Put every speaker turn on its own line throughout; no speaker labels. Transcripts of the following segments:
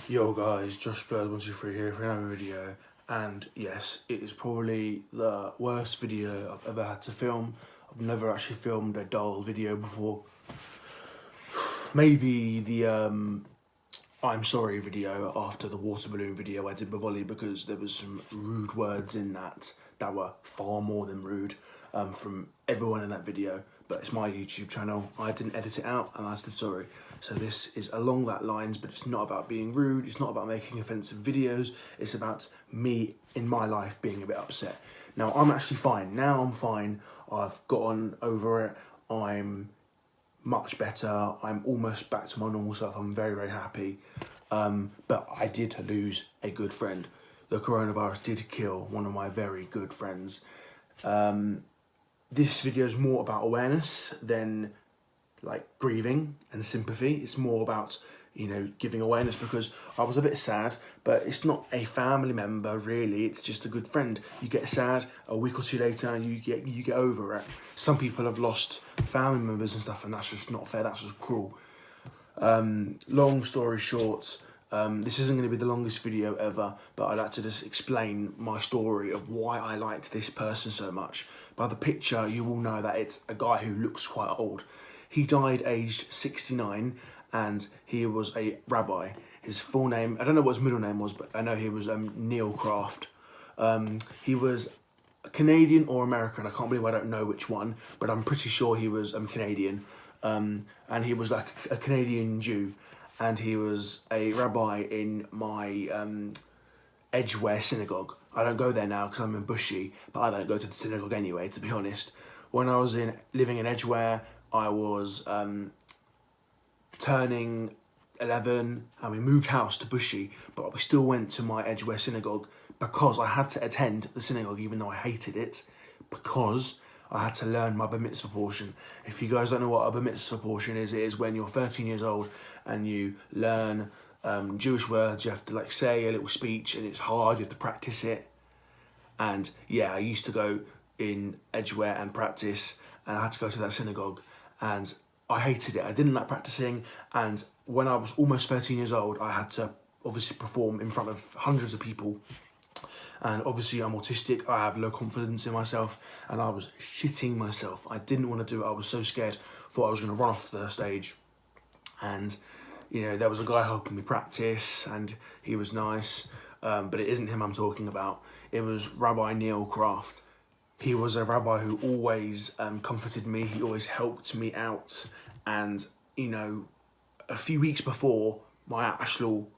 Yo guys, Josh Bird123 here for another video, and yes, it is probably the worst video I've ever had to film. I've never actually filmed a dull video before. Maybe the I'm sorry video after the water balloon video I did with Ollie, because there was some rude words in that were far more than rude from everyone in that video. But it's my YouTube channel, I didn't edit it out, and I said sorry. So this is along that lines, but it's not about being rude, it's not about making offensive videos, it's about me in my life being a bit upset. Now I'm actually fine, now I'm fine, I've gotten over it, I'm much better, I'm almost back to my normal self, I'm very, very happy. But I did lose a good friend. The coronavirus did kill one of my very good friends. This video is more about awareness than like grieving and sympathy. It's more about, you know, giving awareness, because I was a bit sad, but it's not a family member really, it's just a good friend. You get sad, a week or two later you get over it. Some people have lost family members and stuff, and that's just not fair, that's just cruel. Long story short, this isn't going to be the longest video ever, but I'd like to just explain my story of why I liked this person so much. By the picture you will know that it's a guy who looks quite old. He died aged 69, and he was a rabbi. His full name, I don't know what his middle name was, but I know he was Neil Kraft. He was Canadian or American, I can't believe I don't know which one, but I'm pretty sure he was Canadian. And he was like a Canadian Jew, and he was a rabbi in my Edgware synagogue. I don't go there now because I'm in Bushy, but I don't go to the synagogue anyway, to be honest. When I was living in Edgware, I was turning 11, and we moved house to Bushy, but we still went to my Edgware synagogue because I had to attend the synagogue even though I hated it, because I had to learn my bar mitzvah portion. If you guys don't know what a bar mitzvah portion is, it is when you're 13 years old and you learn Jewish words. You have to like say a little speech, and it's hard, you have to practice it. And yeah, I used to go in Edgware and practice, and I had to go to that synagogue, and I hated it. I didn't like practicing, and when I was almost 13 years old, I had to obviously perform in front of hundreds of people. And obviously I'm autistic, I have low confidence in myself, and I was shitting myself. I didn't want to do it, I was so scared, thought I was going to run off the stage. And you know, there was a guy helping me practice, and he was nice, but it isn't him I'm talking about. It was Rabbi Neil Kraft. He was a rabbi who always comforted me, he always helped me out. And you know, a few weeks before my actual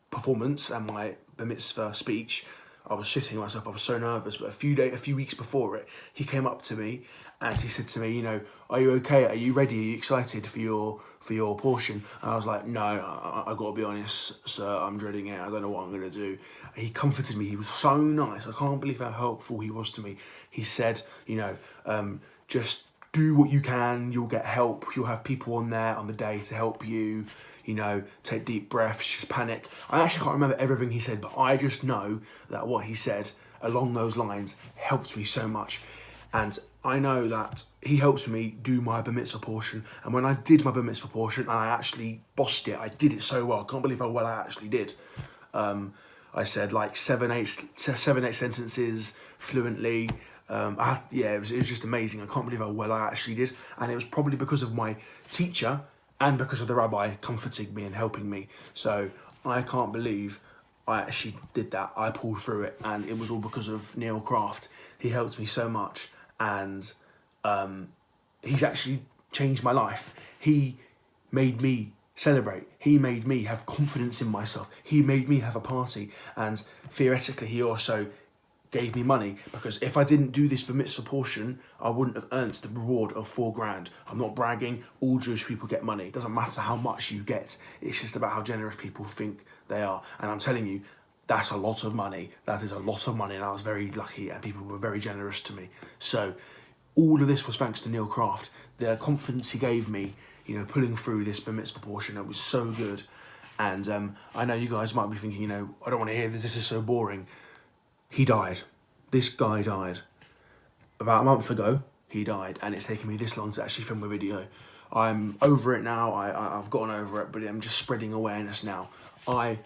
performance and my bar mitzvah speech, I was shitting myself, I was so nervous, but a few weeks before it, he came up to me and he said to me, you know, are you okay? Are you ready? Are you excited for your portion? And I was like, no, I gotta be honest, sir, I'm dreading it, I don't know what I'm gonna do. And he comforted me, he was so nice, I can't believe how helpful he was to me. He said, you know, just do what you can, you'll get help, you'll have people on there on the day to help you, you know, take deep breaths, just panic. I actually can't remember everything he said, but I just know that what he said along those lines helped me so much. And I know that he helped me do my bar mitzvah portion, and when I did my bar mitzvah portion, and I actually bossed it, I did it so well, I can't believe how well I actually did. I said like seven, eight sentences fluently. Yeah, it was just amazing. I can't believe how well I actually did. And it was probably because of my teacher and because of the rabbi comforting me and helping me. So I can't believe I actually did that. I pulled through it, and it was all because of Neil Kraft. He helped me so much, and he's actually changed my life. He made me celebrate. He made me have confidence in myself. He made me have a party, and theoretically he also gave me money, because if I didn't do this bar mitzvah portion, I wouldn't have earned the reward of $4,000. I'm not bragging, all Jewish people get money. It doesn't matter how much you get, it's just about how generous people think they are. And I'm telling you, that's a lot of money. That is a lot of money, and I was very lucky, and people were very generous to me. So all of this was thanks to Neil Kraft. The confidence he gave me, you know, pulling through this bar mitzvah portion, it was so good. And I know you guys might be thinking, you know, I don't want to hear this, this is so boring. He died. This guy died. About a month ago, he died, and it's taken me this long to actually film a video. I'm over it now, I've gotten over it, but I'm just spreading awareness now. I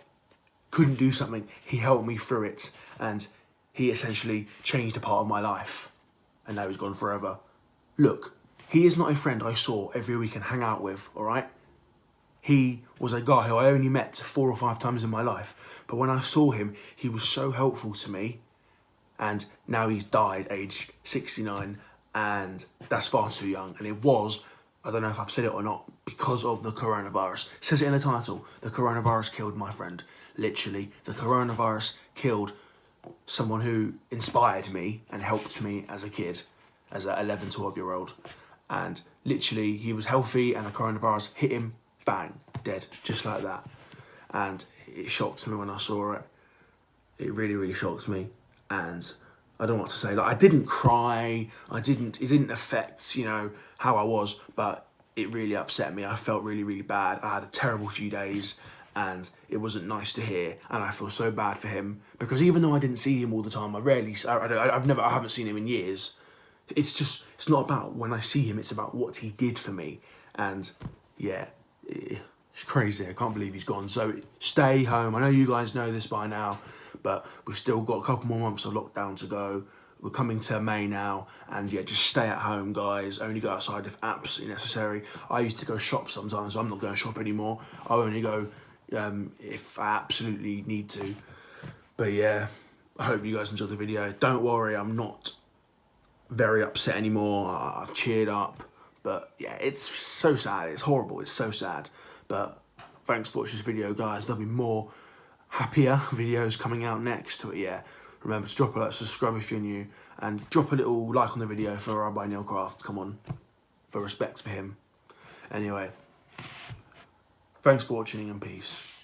couldn't do something, he helped me through it, and he essentially changed a part of my life, and now he's gone forever. Look, he is not a friend I saw every week and hang out with, all right? He was a guy who I only met 4 or 5 times in my life, but when I saw him, he was so helpful to me, and now he's died aged 69, and that's far too young, and it was, I don't know if I've said it or not, because of the coronavirus. It says it in the title, the coronavirus killed my friend. Literally, the coronavirus killed someone who inspired me and helped me as a kid, as an 11, 12-year-old. And literally, he was healthy and the coronavirus hit him, bang, dead, just like that. And it shocked me when I saw it. It really, really shocked me. And I don't know what to say. Like, I didn't cry. It didn't affect, how I was, but it really upset me. I felt really, really bad. I had a terrible few days, and it wasn't nice to hear. And I feel so bad for him, because even though I didn't see him all the time, I haven't seen him in years. It's not about when I see him. It's about what he did for me. And yeah, it's crazy. I can't believe he's gone. So stay home. I know you guys know this by now, but we've still got a couple more months of lockdown to go. We're coming to May now, and yeah, just stay at home, guys. Only go outside if absolutely necessary. I used to go shop sometimes, so I'm not going to shop anymore. I only go if I absolutely need to. But yeah, I hope you guys enjoyed the video. Don't worry, I'm not very upset anymore. I've cheered up. But yeah, it's so sad. It's horrible. It's so sad. But thanks for watching this video, guys. There'll be more happier videos coming out next. But yeah, remember to drop a like, subscribe if you're new, and drop a little like on the video for Rabbi Neil Craft. Come on, for respect for him. Anyway, thanks for watching and peace.